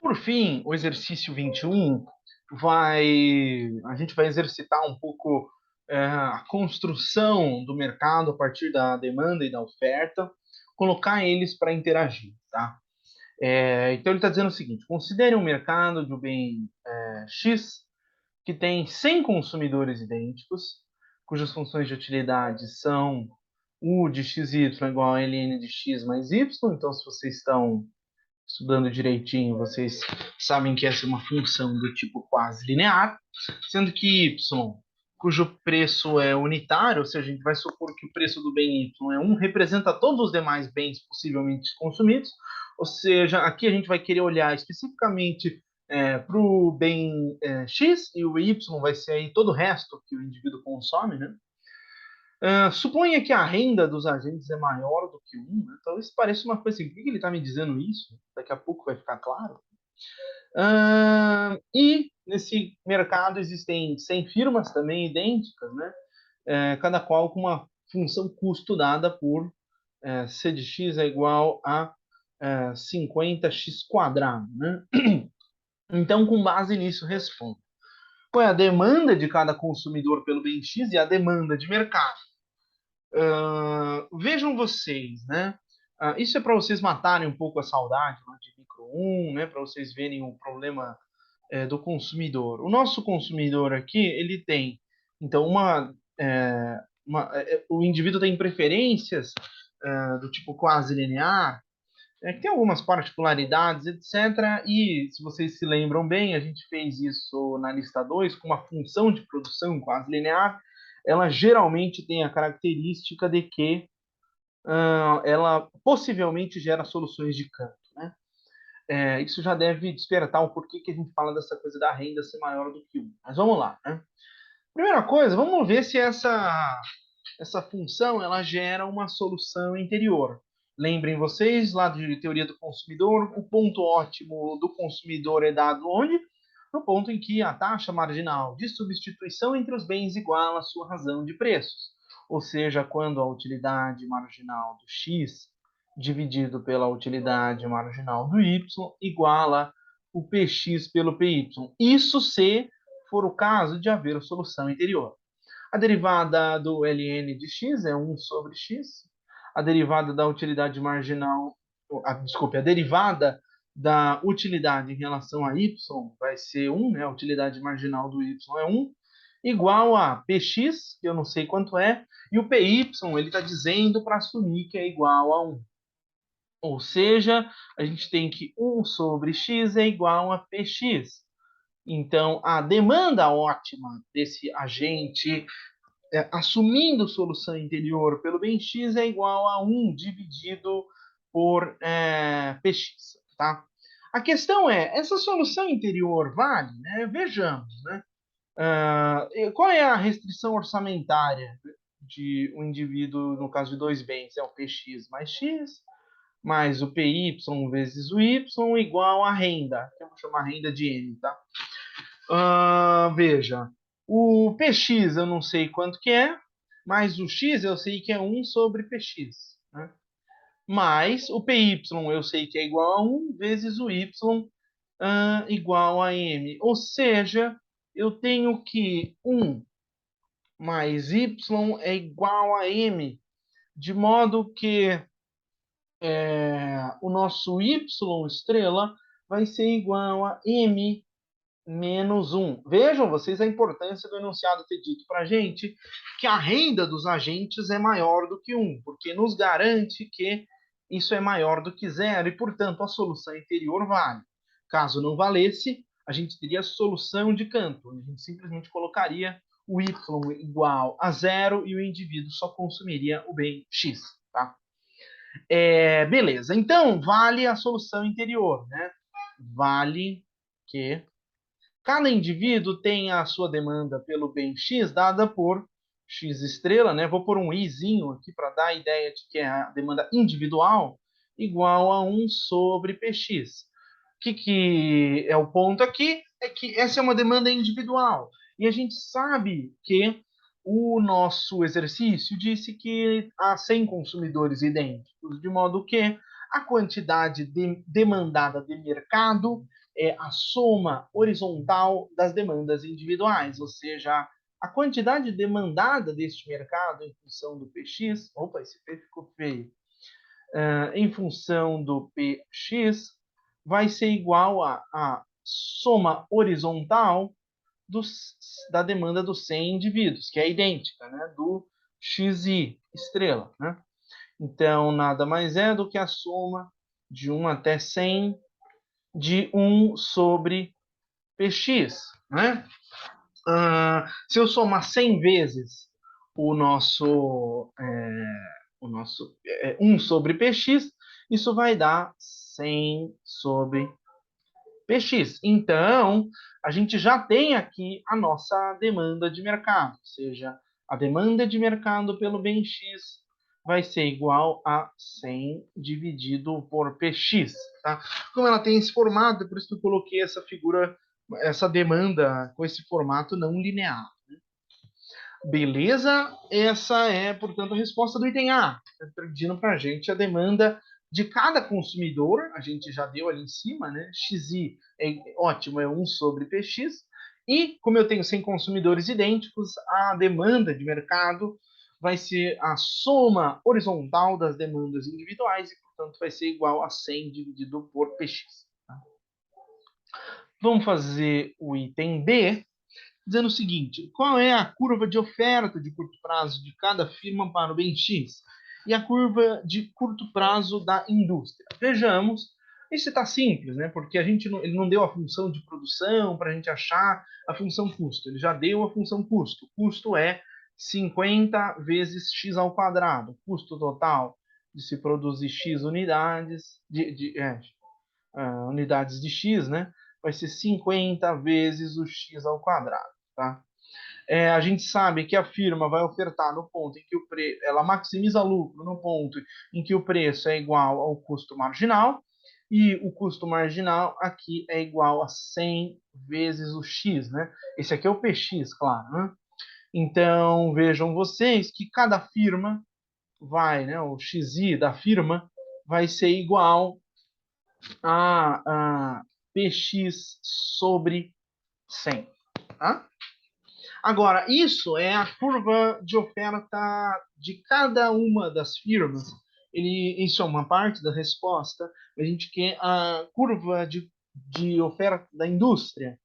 Por fim, o exercício 21 a gente vai exercitar um pouco a construção do mercado a partir da demanda e da oferta, colocar eles para interagir, tá? Então ele está dizendo o seguinte: considere um mercado de um bem X que tem 100 consumidores idênticos, cujas funções de utilidade são U de xy igual a ln de x mais y. Então, se vocês estão estudando direitinho, vocês sabem que essa é uma função do tipo quase linear, sendo que y, cujo preço é unitário, ou seja, a gente vai supor que o preço do bem y é 1, representa todos os demais bens possivelmente consumidos, ou seja, aqui a gente vai querer olhar especificamente para o bem x, e o y vai ser aí todo o resto que o indivíduo consome, né? Suponha que a renda dos agentes é maior do que um, né? Talvez pareça uma coisa assim, por que ele está me dizendo isso? Daqui a pouco vai ficar claro. E nesse mercado existem 100 firmas também idênticas, né? Cada qual com uma função custo dada por C de x é igual a 50x quadrado, né? Então, com base nisso, respondo. Qual é a demanda de cada consumidor pelo bem X e a demanda de mercado? Vejam vocês, né? Isso é para vocês matarem um pouco a saudade, né, de micro 1, né? Para vocês verem o problema do consumidor. O nosso consumidor aqui, ele tem, então, o indivíduo tem preferências do tipo quase linear, que tem algumas particularidades, etc. E, se vocês se lembram bem, a gente fez isso na lista 2 com uma função de produção quase linear. Ela geralmente tem a característica de que ela possivelmente gera soluções de canto, né? Isso já deve despertar o porquê que a gente fala dessa coisa da renda ser maior do que 1. Mas vamos lá, né? Primeira coisa, vamos ver se essa função ela gera uma solução interior. Lembrem vocês, lá de teoria do consumidor, o ponto ótimo do consumidor é dado onde? No ponto em que a taxa marginal de substituição entre os bens iguala a sua razão de preços. Ou seja, quando a utilidade marginal do x dividido pela utilidade marginal do y iguala o px pelo py. Isso se for o caso de haver solução interior. A derivada do ln de x é 1 sobre x. A derivada da utilidade marginal, desculpe, a derivada da utilidade em relação a y vai ser 1, né? A utilidade marginal do y é 1, igual a px, que eu não sei quanto é, e o py ele está dizendo para assumir que é igual a 1. Ou seja, a gente tem que 1 sobre x é igual a px. Então, a demanda ótima desse agente assumindo solução interior pelo bem x é igual a 1 dividido por px, tá? A questão é, essa solução interior vale? Né? Vejamos, né? Qual é a restrição orçamentária de um indivíduo, no caso de dois bens? É o px mais x, mais o py vezes o y, igual a renda, que eu vou chamar renda de n, tá? Veja, o px eu não sei quanto que é, mas o x eu sei que é 1 sobre px, né? Mais o py eu sei que é igual a 1 vezes o y igual a m. Ou seja, eu tenho que 1 mais y é igual a m, de modo que o nosso y estrela vai ser igual a m menos 1. Vejam vocês a importância do enunciado ter dito para a gente que a renda dos agentes é maior do que 1, porque nos garante que isso é maior do que zero e, portanto, a solução inferior vale. Caso não valesse, a gente teria a solução de canto, a gente simplesmente colocaria o y igual a zero e o indivíduo só consumiria o bem x. Tá? Beleza, então vale a solução interior, né? Vale que cada indivíduo tem a sua demanda pelo bem X dada por X estrela, né? Vou pôr um izinho aqui para dar a ideia de que é a demanda individual igual a 1 sobre Px. O que é o ponto aqui? É que essa é uma demanda individual. E a gente sabe que o nosso exercício disse que há 100 consumidores idênticos, de modo que a quantidade demandada de mercado é a soma horizontal das demandas individuais, ou seja, a quantidade demandada deste mercado em função do PX, opa, esse P ficou feio, em função do PX, vai ser igual a soma horizontal da demanda dos 100 indivíduos, que é idêntica, né, do XI, estrela. Né? Então, nada mais é do que a soma de 1 até 100 de 1 sobre PX. Né? Se eu somar 100 vezes o nosso, 1 sobre PX, isso vai dar 100 sobre PX. Então, a gente já tem aqui a nossa demanda de mercado, ou seja, a demanda de mercado pelo bem X vai ser igual a 100 dividido por PX. Tá? Como ela tem esse formato, é por isso que eu coloquei essa figura, essa demanda com esse formato não linear. Beleza? Essa é, portanto, a resposta do item A. Está pedindo para a gente a demanda de cada consumidor, a gente já deu ali em cima, né? XI é ótimo, é 1 sobre PX. E, como eu tenho 100 consumidores idênticos, a demanda de mercado vai ser a soma horizontal das demandas individuais e, portanto, vai ser igual a 100 dividido por PX. Tá? Vamos fazer o item B, dizendo o seguinte: qual é a curva de oferta de curto prazo de cada firma para o bem X e a curva de curto prazo da indústria? Vejamos, isso está simples, né? Porque ele não deu a função de produção para a gente achar a função custo, ele já deu a função custo. Custo é 50 vezes x ao quadrado, custo total de se produzir x unidades, unidades de x, né? Vai ser 50 vezes o x ao quadrado. Tá? A gente sabe que a firma vai ofertar no ponto em que ela maximiza lucro no ponto em que o preço é igual ao custo marginal, e o custo marginal aqui é igual a 100 vezes o x, né? Esse aqui é o PX, claro, né? Então, vejam vocês que cada firma vai, né, o XI da firma vai ser igual a PX sobre 100, tá? Agora, isso é a curva de oferta de cada uma das firmas. Isso é uma parte da resposta. A gente quer a curva de oferta da indústria.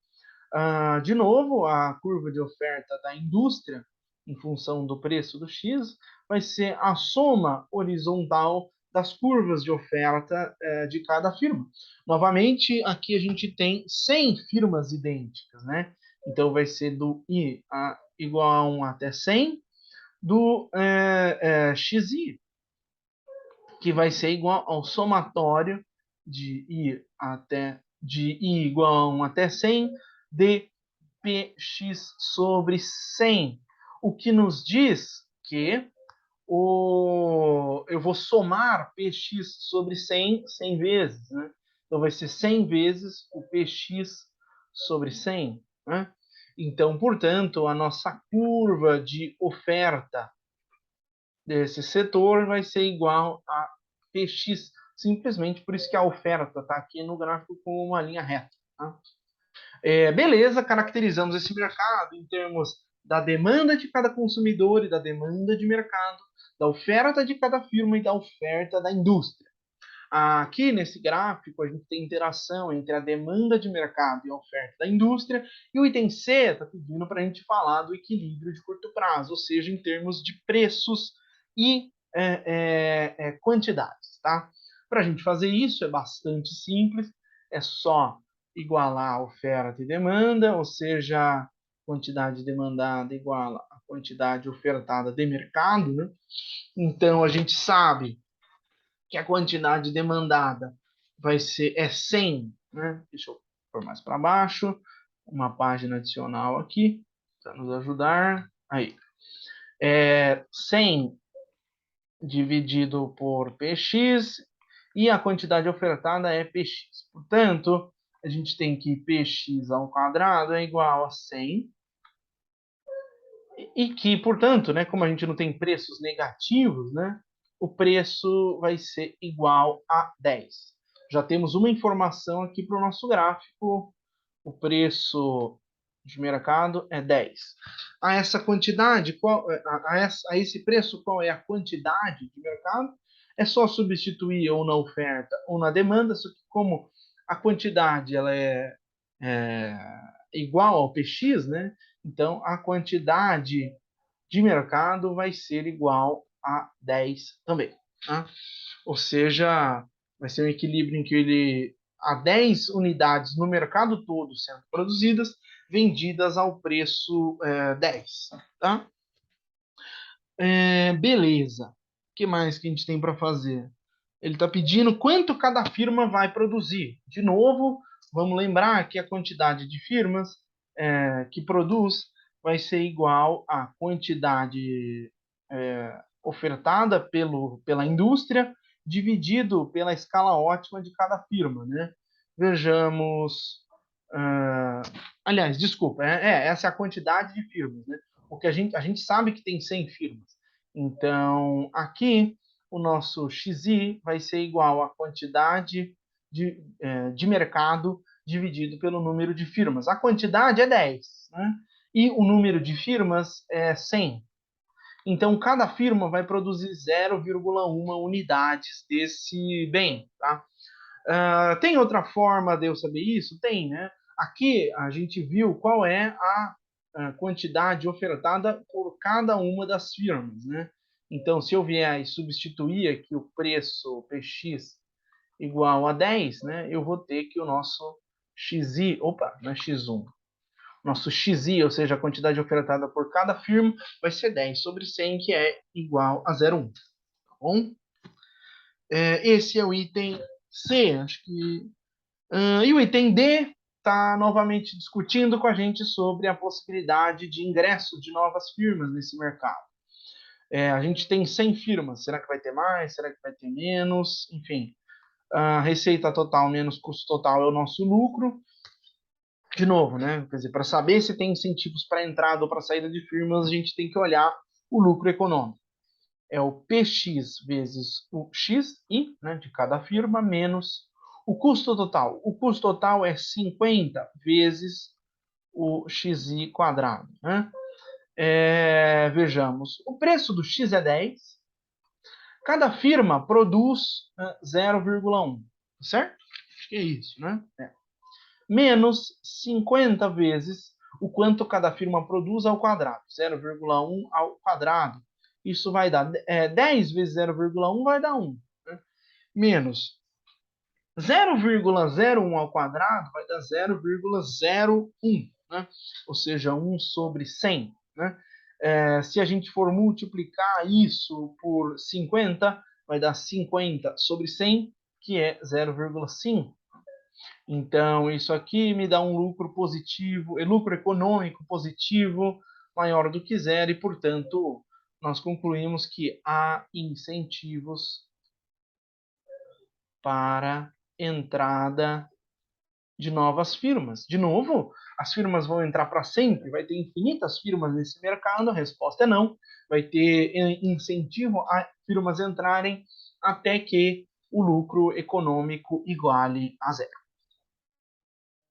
De novo, a curva de oferta da indústria, em função do preço do X, vai ser a soma horizontal das curvas de oferta de cada firma. Novamente, aqui a gente tem 100 firmas idênticas, né? Então, vai ser do I igual a 1 até 100, do XI, que vai ser igual ao somatório de I igual a 1 até 100, de Px sobre 100. O que nos diz que eu vou somar Px sobre 100 vezes. Né? Então, vai ser 100 vezes o Px sobre 100. Né? Então, portanto, a nossa curva de oferta desse setor vai ser igual a Px, simplesmente por isso que a oferta está aqui no gráfico com uma linha reta. Tá? Beleza, caracterizamos esse mercado em termos da demanda de cada consumidor e da demanda de mercado, da oferta de cada firma e da oferta da indústria. Aqui nesse gráfico a gente tem interação entre a demanda de mercado e a oferta da indústria, e o item C está pedindo para a gente falar do equilíbrio de curto prazo, ou seja, em termos de preços e quantidades. Tá? Para a gente fazer isso é bastante simples, é só igualar a oferta e demanda, ou seja, a quantidade demandada iguala a quantidade ofertada de mercado. Né? Então, a gente sabe que a quantidade demandada vai ser 100, né? Deixa eu pôr mais para baixo, uma página adicional aqui para nos ajudar. Aí, 100 dividido por Px e a quantidade ofertada é Px. Portanto, a gente tem que Px ao quadrado é igual a 100 e que, portanto, né, como a gente não tem preços negativos, né, o preço vai ser igual a 10. Já temos uma informação aqui para o nosso gráfico. O preço de mercado é 10. A essa quantidade, a esse preço, qual é a quantidade de mercado? É só substituir ou na oferta ou na demanda, só que como a quantidade ela é igual ao PX, né? Então a quantidade de mercado vai ser igual a 10 também. Tá? Ou seja, vai ser um equilíbrio em que ele há 10 unidades no mercado todo sendo produzidas, vendidas ao preço 10. Tá? Beleza. O que mais que a gente tem para fazer? Ele está pedindo quanto cada firma vai produzir. De novo, vamos lembrar que a quantidade de firmas que produz vai ser igual à quantidade ofertada pela indústria dividido pela escala ótima de cada firma, né? Vejamos. Aliás, desculpa, essa é a quantidade de firmas, né? Porque a gente sabe que tem 100 firmas. Então, aqui, o nosso XI vai ser igual à quantidade de mercado dividido pelo número de firmas. A quantidade é 10, né? E o número de firmas é 100. Então, cada firma vai produzir 0,1 unidades desse bem. Tá? Tem outra forma de eu saber isso? Tem, né? Aqui a gente viu qual é a quantidade ofertada por cada uma das firmas, né? Então, se eu vier e substituir aqui o preço PX igual a 10, né? Eu vou ter que o nosso XI, opa, não é X1, nosso XI, ou seja, a quantidade ofertada por cada firma, vai ser 10 sobre 100, que é igual a 0,1. Tá bom? Esse é o item C, acho que. E o item D está novamente discutindo com a gente sobre a possibilidade de ingresso de novas firmas nesse mercado. A gente tem 100 firmas, será que vai ter mais? Será que vai ter menos? Enfim, a receita total menos custo total é o nosso lucro. De novo, né? Quer dizer, para saber se tem incentivos para entrada ou para saída de firmas, a gente tem que olhar o lucro econômico. É o PX vezes o XI, né, de cada firma, menos o custo total. O custo total é 50 vezes o XI quadrado. Né? Vejamos, o preço do X é 10, cada firma produz 0,1, certo? Acho que é isso, né? Menos 50 vezes o quanto cada firma produz ao quadrado, 0,1 ao quadrado. Isso vai dar 10 vezes 0,1 vai dar 1. Né? Menos 0,01 ao quadrado vai dar 0,01. Né? Ou seja, 1 sobre 100. Né? Se a gente for multiplicar isso por 50, vai dar 50 sobre 100, que é 0,5. Então, isso aqui me dá um lucro positivo, lucro econômico positivo maior do que zero, e, portanto, nós concluímos que há incentivos para entrada de novas firmas. De novo, as firmas vão entrar para sempre? Vai ter infinitas firmas nesse mercado? A resposta é não. Vai ter incentivo a firmas entrarem até que o lucro econômico iguale a zero.